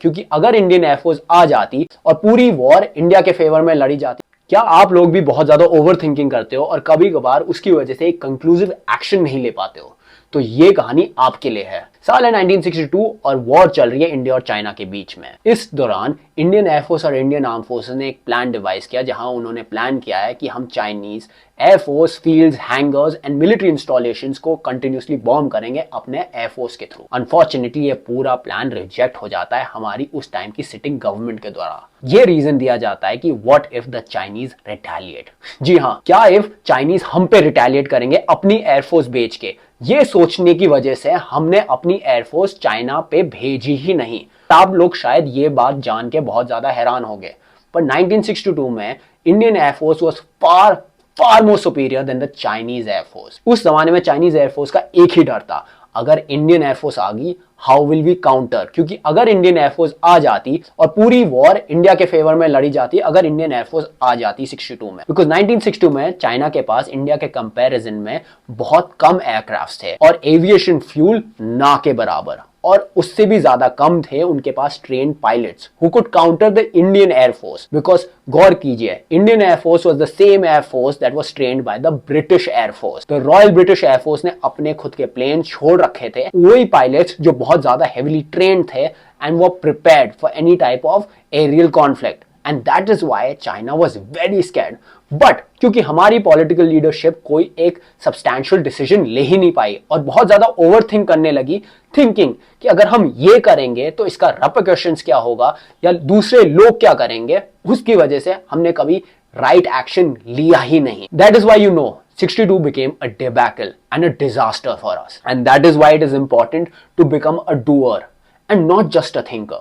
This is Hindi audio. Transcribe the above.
क्योंकि अगर इंडियन एयरफोर्स आ जाती और पूरी वॉर इंडिया के फेवर में लड़ी जाती। क्या आप लोग भी बहुत ज्यादा ओवर थिंकिंग करते हो और कभी कभार उसकी वजह से एक कंक्लूसिव एक्शन नहीं ले पाते हो? तो ये कहानी आपके लिए है। साल है 1962 और वॉर चल रही है इंडिया और चाइना के बीच में। इस दौरान इंडियन एयरफोर्स और इंडियन आर्म फोर्सेस ने एक प्लान डिवाइस किया, जहां उन्होंने प्लान किया है कि हम Chinese air force fields, hangers and military installations को कंटिन्यूसली बॉम्ब करेंगे अपने एयरफोर्स के थ्रू। अनफॉर्चुनेटली ये पूरा प्लान रिजेक्ट हो जाता है हमारी उस टाइम की सिटिंग गवर्नमेंट के द्वारा। ये रीजन दिया जाता है कि what if the Chinese retaliate. जी हाँ, क्या इफ चाइनीज हम पे रिटेलिएट करेंगे अपनी एयरफोर्स बेच के? ये सोचने की वजह से हमने अपनी एयरफोर्स चाइना पे भेजी ही नहीं। आप लोग शायद ये बात जान के बहुत ज्यादा हैरान हो गए, पर 1962 में Indian air force was far more superior than the Chinese air force. उस जमाने में चाइनीज एयरफोर्स का एक ही डर था, अगर इंडियन एयरफोर्स आ गई हाउ विल वी काउंटर। क्योंकि अगर इंडियन एयरफोर्स आ जाती और पूरी वॉर इंडिया के फेवर में लड़ी जाती अगर इंडियन एयरफोर्स आ जाती 62 में, बिकॉज 1962 में चाइना के पास इंडिया के कंपैरिजन में बहुत कम एयरक्राफ्ट थे और एविएशन फ्यूल ना के बराबर, और उससे भी ज्यादा कम थे उनके पास trained pilots who could counter the Indian air force. Because गौर कीजिए, Indian air force was the same air force that was trained by the British air force. The royal British air force ने अपने खुद के प्लेन छोड़ रखे थे, वही पायलट्स जो बहुत ज्यादा हेवीली ट्रेन्ड थे एंड वो prepared for any type of aerial conflict. And that is why China was very scared. But क्योंकि हमारी पॉलिटिकल लीडरशिप कोई एक सब्सटैंशियल डिसीजन ले ही नहीं पाई और बहुत ज्यादा ओवर थिंक करने लगी, थिंकिंग कि अगर हम ये करेंगे तो इसका रिपरकशंस क्या होगा या दूसरे लोग क्या करेंगे, उसकी वजह से हमने कभी राइट एक्शन लिया ही नहीं। That is why 62 became a debacle and a disaster for us. And that is why it is important to become a doer and not just a thinker.